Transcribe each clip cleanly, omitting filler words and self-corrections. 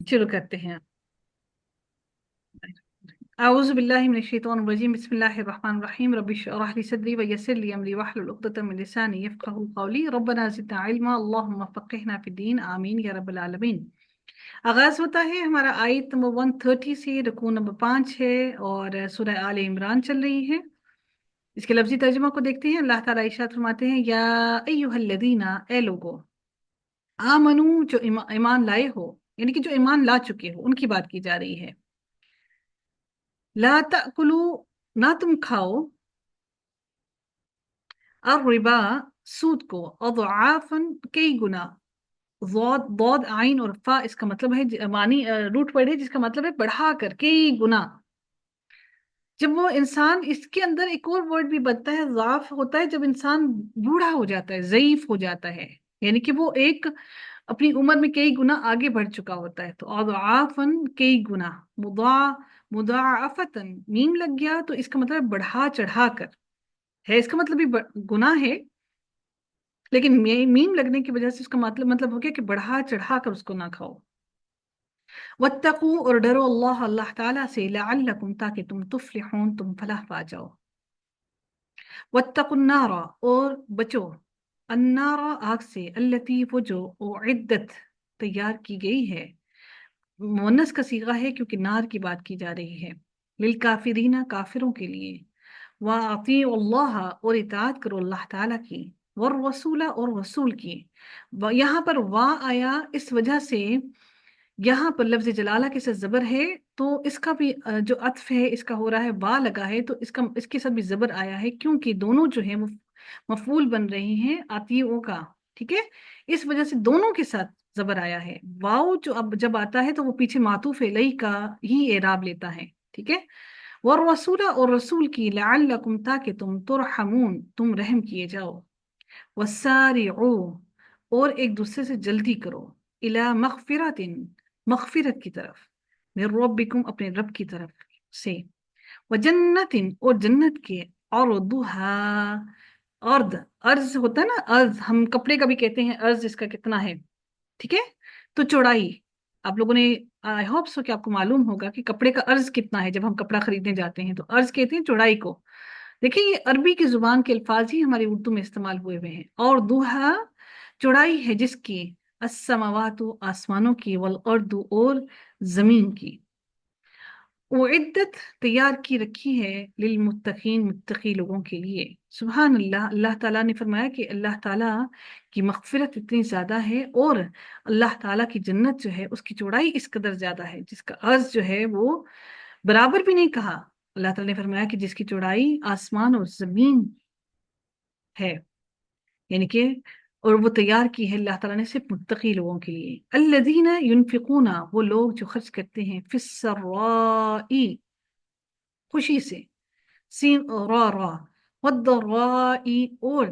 शुरू करते हैं। أعوذ بالله من الشيطان الرجيم بسم الله الرحمن الرحيم رب اشرح لي صدري ويسر لي أمري واحلل عقدة من لساني يفقهوا قولي ربنا زدنا علما اللهم فقهنا في الدين آمين या रब्बल आलमीन। आगाज होता है हमारा आयत नंबर 130 से, रुकू नंबर 5 है और सूरह आले इमरान चल रही है। इसके लफ्जी तर्जुमा को देखते हैं। अल्लाह ताला इरशाद फरमाते हैं, या अय्युहल्लज़ीना, ए लोगो, आमनू, जो ईमान लाए हो, यानी कि जो ईमान ला चुके हो उनकी बात की जा रही है। ला ताकुलू, ना तुम खाओ, और रिबा, सूद को, अضعافन, कई गुना। ज़ौद दौद आइन और फा इसका मतलब है मानी रूट वर्ड है जिसका मतलब है बढ़ा कर, कई गुना। जब वो इंसान, इसके अंदर एक और वर्ड भी बनता है, ज़ाफ होता है जब इंसान बूढ़ा हो जाता है, ज़ईफ हो जाता है, यानी कि वो एक अपनी उम्र में कई गुना आगे बढ़ चुका होता है। तो अज़आफ़न, कई गुना। मुदा मुदाअफ़तन, मीम लग गया तो इसका मतलब है बढ़ा चढ़ा कर है, इसका मतलब भी गुना है, लेकिन मीम लगने की वजह से उसका मतलब हो गया कि बढ़ा चढ़ा कर उसको ना खाओ। वत्तकू, और डरो, अल्लाह, अल्लाह ताला से, लअल्लकुम, ताकि तुम तुफ्लिहून, तुम फलाह पा जाओ। वत्तकुन्नारा, और बचो, अन्नारा, आग से, अल्लती, वो जो, उइद्दत, तैयार की गई है। मुअन्नस का सीगा है क्योंकि नार की बात की जा रही है। लिल काफिरीना, काफिरों के लिए। वा अतीउ अल्लाह, और इताअत करो अल्लाह ताला की। वर रसूला, और रसूल की। यहाँ पर वा आया इस वजह से, यहाँ पर लफ्ज जलाला के साथ जबर है, तो इसका भी जो अत्फ है इसका हो रहा है, बा लगा है तो इसका इसके साथ भी जबर आया है, क्योंकि दोनों जो है वो मफूल बन रहे हैं आतियों का। ठीक है, इस वजह से दोनों के साथ जबर आया है। वाओ जो अब जब आता है तो वो पीछे मातूफ इलैहि का ही एराब लेता है। ठीक है, और रसूला, और रसूल की, लअल्लकुम, ताकि तुम, तुरहमून, तुम रहम किए जाओ। वसारिऊ, और एक दूसरे से जल्दी करो, इला मगफिरतिन, मगफिरत की तरफ, मिर रब्बिकुम, अपने रब की तरफ से, व जन्नतिन, और जन्नत के, और दुहा, अर्द, अर्ज होता है ना, अर्ज हम कपड़े का भी कहते हैं, अर्ज इसका कितना है। ठीक है, तो चौड़ाई, आप लोगों ने, आई होप सो कि आपको मालूम होगा कि कपड़े का अर्ज कितना है। जब हम कपड़ा खरीदने जाते हैं तो अर्ज कहते हैं चौड़ाई को। देखिए, ये अरबी की जुबान के अल्फाज ही हमारी उर्दू में इस्तेमाल हुए हुए हैं। और दुहा, चौड़ाई है जिसकी, अस्समावातु, आसमानों की, वल अर्दु, और जमीन की। उइद्दत, तैयार की रखी है, लिल मुत्तकीन, मुत्तकी लोगों के लिए। सुभान अल्लाह, अल्लाह ताला ने फरमाया कि अल्लाह ताला की मगफिरत इतनी ज्यादा है, और अल्लाह ताला की जन्नत जो है उसकी चौड़ाई इस कदर ज्यादा है जिसका अर्ज जो है वो बराबर भी नहीं कहा। अल्लाह ताला ने फरमाया कि जिसकी चौड़ाई आसमान और जमीन है, यानी कि, और वो तैयार की है अल्लाह ताला ने सिर्फ मुत्तकी लोगों के लिए। अल्लज़ीना युनफिकूना, वो लोग जो खर्च करते हैं, फिस्सर्राई, खुशी से, सीन रा रा, वद्दर्राई, और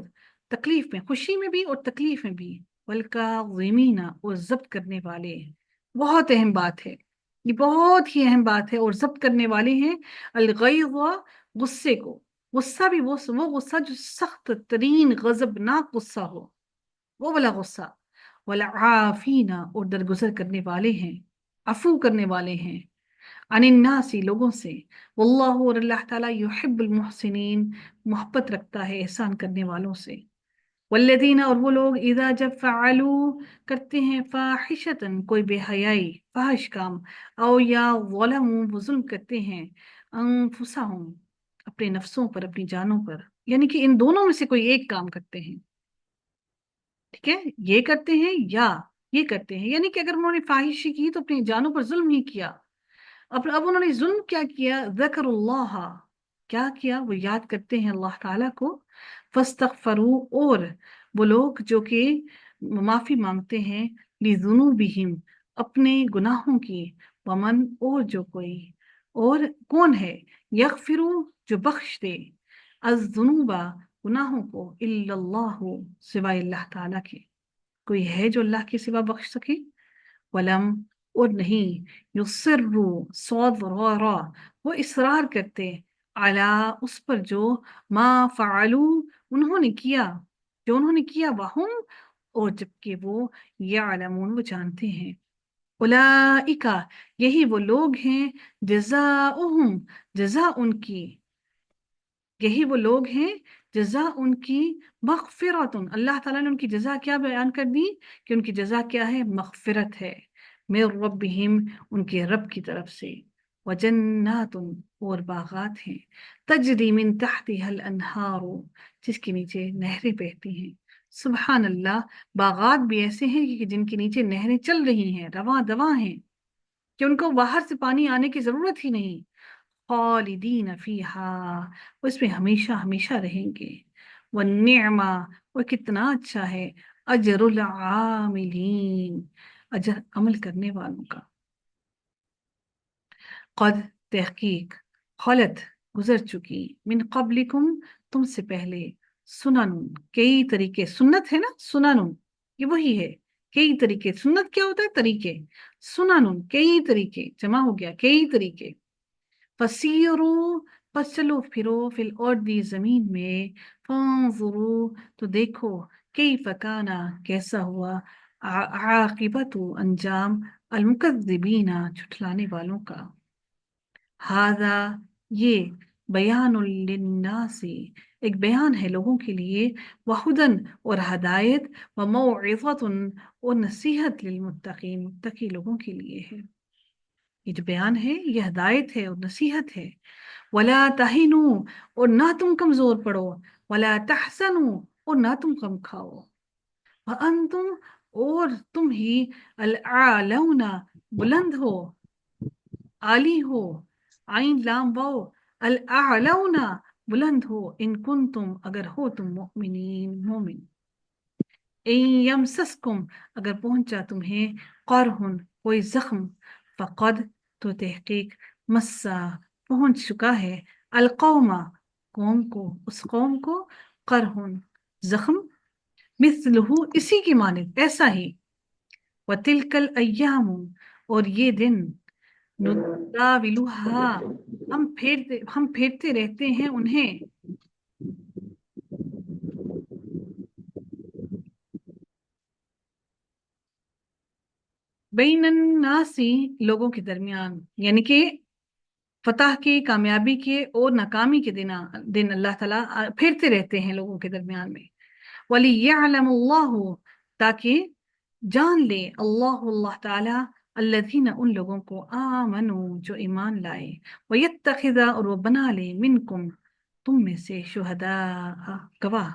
तकलीफ में, खुशी में भी और तकलीफ में भी, वल्काज़िमीना, और जब्त करने वाले। बहुत अहम बात है, ये बहुत ही अहम बात है, और जब्त करने वाले हैं अलगैज़, गुस्से को। गुस्सा भी वो गुस्सा जो सख्त तरीन गजबनाक गुस्सा हो, वो वाला गुस्सा। वला आफीना, और दरगुजर करने वाले हैं, अफू करने वाले हैं, अनिन्नासी, लोगों से। वल्लाहु, और अल्लाह ताला, युहिब्बुल मुहसिनीन, मोहब्बत रखता है एहसान करने वालों से। वल्लदीना, और वो लोग, इदा, जब फ़अलू, करते हैं, फ़ाहिशतन, कोई बेहयाई, फहश काम, औ या ज़लमू, वो जुल्म करते हैं, अनफुसहुम, अपने नफ्सों पर, अपनी जानों पर, यानी कि इन दोनों में से कोई एक काम करते हैं। ठीक है, ये करते हैं या ये करते हैं, यानी कि अगर उन्होंने फाहिशी की तो अपनी जानों पर जुल्म ही किया। अब उन्होंने जुल्म क्या किया, ज़करुल्लाह, क्या किया, वो याद करते हैं अल्लाह ताला को। फस्तगफरू, और वो लोग जो कि माफी मांगते हैं, लिजुनूबिहिम, अपने गुनाहों की। वमन, और जो कोई, और कौन है, यगफिरू, जो बख्श दे, अज़्ज़ुनूबा, गुनाहों को, इल्लल्लाहु, सिवाय अल्लाह ताला के। कोई है जो अल्लाह के सिवा बख्श सके। वलम, और नहीं, युसिर्रु, सौद रा रा, वो इसरार करते, अला, उस पर जो, मा फ़अलू, उन्होंने किया, जो उन्होंने किया, वहुम, और जबकि वो, यअलमून, वो जानते हैं। उलाइका, यही वो लोग हैं, जज़ाउहुम, जज़ा उनकी, यही वो लोग हैं, जज़ा उनकी, मग़फ़िरतुन, अल्लाह ताला ने उनकी जज़ा क्या बयान कर दी कि उनकी जज़ा क्या है, मग़फ़िरत है, मिर रब्बिहिम, उनके रब की तरफ से, व जन्नातुन, और बागात हैं, तजरी मिन तहतिहल अनहारो, जिसके नीचे नहरें बहती हैं। सुबहान अल्लाह, बागात भी ऐसे हैं कि जिनके नीचे नहरें चल रही हैं, रवां दवां हैं, कि उनको बाहर से पानी आने की जरूरत ही नहीं। खालिदीन फीहा, उसमें हमेशा हमेशा रहेंगे। वन्निअमा, और कितना अच्छा है, अजरुल आमिलीन, अजर अमल करने वालों का। कद, तहकीक, खलत, गुजर चुकी, मिन कबलिकुम, तुमसे पहले, सुननुन, कई तरीके, सुन्नत है ना, सुननुन, ये वही है, कई तरीके, सुन्नत क्या होता है, तरीके, सुननुन, कई तरीके, जमा हो गया, कई तरीके। फसीरो, बस चलो फिरो, फिल अर्दी, जमीन में, फंजुरू, तो देखो, कई फकाना, कैसा हुआ, आकिबतु, अंजाम, अलमुकद्दिबीना, झुठलाने वालों का। हादा, ये, बयानुल लिन्नासी, एक बयान है लोगों के लिए, वहुदन, और हदायत, व मौइज़तुन, और नसीहत, लिलमुत्तकीन, मुत्तकी लोगों के लिए है। ये जो बयान है ये हदायत है और नसीहत है। वला तहिनु, और ना तुम कमजोर पड़ो, वला तहसनु, और ना तुम कम खाओ, व अंतुम, और तुम ही, अल आलौना, बुलंद हो, आली हो, आइन लाम वाओ, अल आलौना, बुलंद हो, इन कुंतुम, अगर हो तुम, मोमिनीन, मोमिन। यमसस्कुम, अगर पहुंचा तुम्हें, करहुन, कोई जख्म, फकद, तो तहकीक, मस्सा, पहुंच चुका है, अलकौमा, कौम को, उस कौम को, करहुन, जख्म, मिसलहू, इसी की मानित, ऐसा ही, वतिलकल अय्यामु, और ये दिन, नुदाविलुहा, हम फेरते रहते हैं उन्हें, बैनन्नासी, लोगों के दरमियान, यानी कि फतह के, कामयाबी के और नाकामी के दिन अल्लाह ताला फिरते रहते हैं लोगों के दरमियान में। वली यअलमुल्लाहु, ताकि जान ले अल्लाह ताला, अल्लज़ीना, उन लोगों को, आमनु, जो ईमान लाए, व यत्तखिज़ा, और वो बना ले, मिनकुम, तुम में से, शुहदा, गवाह,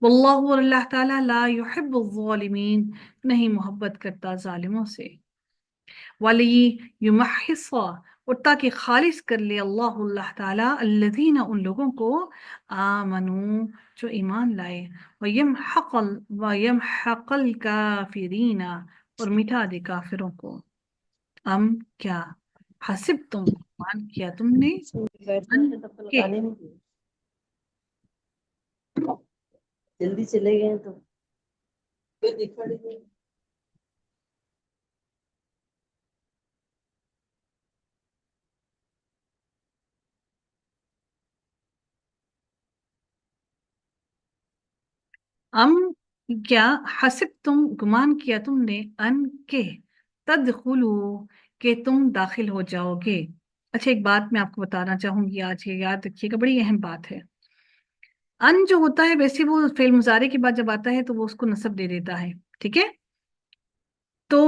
वल्लाहु, और अल्लाह ताला, ला युहिब्बुज़्ज़ालिमीन, नहीं मोहब्बत करता जालिमों से। वली युमहिसा, और ताकि खालिस कर ले अल्लाह ताला, अल्लज़ीना, उन लोगों को, आमनु, जो ईमान लाए, वयमहक़ल काफिरीना, और मिटा दे काफिरों को। अम, क्या, हसिब, तुम मान किया तुमने, बैठ अन, जाते तब तो के, लगाने में जल्दी चले गए तो फिर दिखा नहीं। अम, क्या, हसिब, तुम गुमान किया तुमने, अन, के, तदखुलू, के तुम दाखिल हो जाओगे। अच्छा, एक बात मैं आपको बताना चाहूंगी आज, ये याद रखिएगा, बड़ी अहम बात है। अन जो होता है, वैसे वो फेल मुजारे के बाद जब आता है तो वो उसको नस्ब दे देता है, ठीक है। तो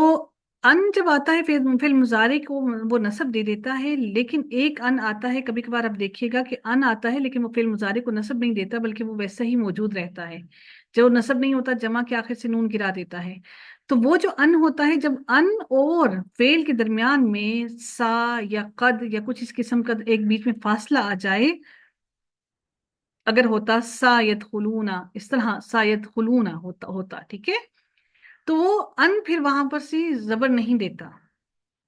अन जब आता है, फिर फेल मुजारे को वो नस्ब दे देता है, लेकिन एक अन आता है, कभी कभार आप देखिएगा कि अन आता है लेकिन वो फेल मुजारे को नस्ब नहीं देता, बल्कि वो वैसा ही मौजूद रहता है। जो नस्ब नहीं होता, जमा के आखिर से नून गिरा देता है। तो वो जो अन होता है, जब अन और फेल के दरमियान में सा या कद या कुछ इस किस्म का एक बीच में फासला आ जाए, अगर होता सायद खुलूना, इस तरह सायद खुलूना होता होता, ठीक है, तो वो अन फिर वहां पर से जबर नहीं देता।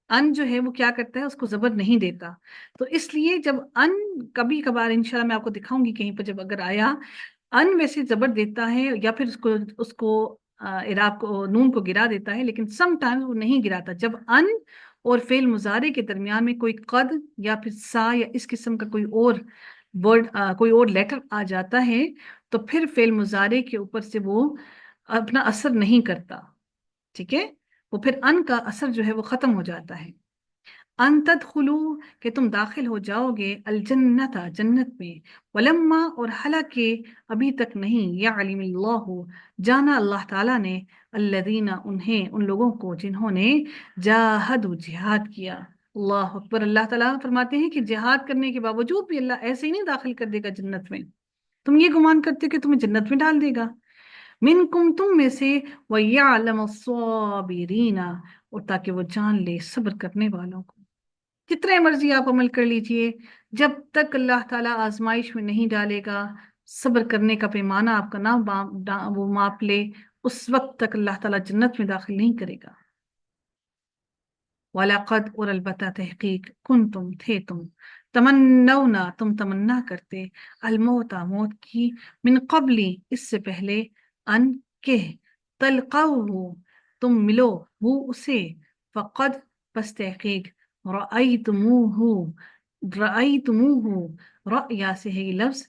अन जो है वो क्या करता है, उसको जबर नहीं देता। तो इसलिए जब अन, कभी कभार इंशाल्लाह मैं आपको दिखाऊंगी कहीं पर, जब अगर आया अन वैसे जबर देता है, या फिर उसको उसको इराब को, नून को गिरा देता है, लेकिन सम टाइम्स वो नहीं गिराता। जब अन और फेल मुजारे के दरमियान में कोई कद या फिर सा या इस किस्म का कोई और वर्ड, कोई और लेटर आ जाता है, तो फिर फेल मुजारे के ऊपर से वो अपना असर नहीं करता, ठीक है। وہ پھر ان کا اثر جو ہے وہ ختم ہو جاتا ہے. ان تدخلو کہ تم داخل ہو جاؤ گے الجنت جنت میں. ولما اور حالانکہ ابھی تک نہیں یعلم اللہ جانا اللہ تعالیٰ نے الذین انہیں ان لوگوں کو جنہوں نے جاہدوا جہاد کیا. اللہ اکبر. اللہ تعالیٰ فرماتے ہیں کہ جہاد کرنے کے باوجود بھی اللہ ایسے ہی نہیں داخل کر دے گا جنت میں. تم یہ گمان کرتے ہو کہ تمہیں جنت میں ڈال دے گا. منکم تم میں سے وَيَعْلَمَ الصَّابِرِينَ اور تاکہ وہ جان لے صبر کرنے والوں کو. جتنے مرضی آپ عمل کر لیجئے، جب تک اللہ تعالیٰ آزمائش میں نہیں ڈالے گا، صبر کرنے کا پیمانہ آپ کا نہ وہ ماپ لے، اس وقت تک اللہ تعالیٰ جنت میں داخل نہیں کرے گا. وَلَقَدْ اور البتہ تحقیق کنتم تھے تم تمنونا تم تمنا کرتے الموت موت کی من قبلی اس سے پہلے ان کہ تلقوہ تم ملو وہ اسے فقد پس تحقیق رأیتموہ رأیا سے ہے یہ لفظ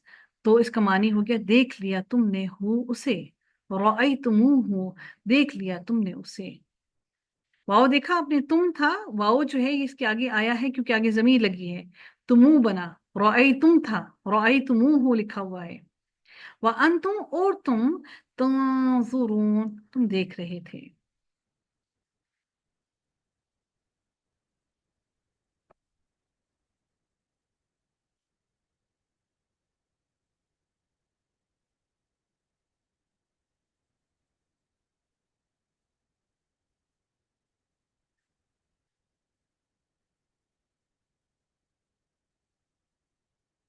تو اس کا معنی ہو گیا دیکھ لیا تم نے ہو اسے. رأیتموہ دیکھ لیا تم نے اسے. واؤ دیکھا آپ نے تم تھا واؤ جو ہے اس کے آگے آیا ہے کیونکہ آگے ضمیر لگی ہے تمو بنا. رأیتم تھا رأیتموہ لکھا ہوا ہے. وَأَنْتُمْ اور تم تنظرون تم دیکھ رہے تھے.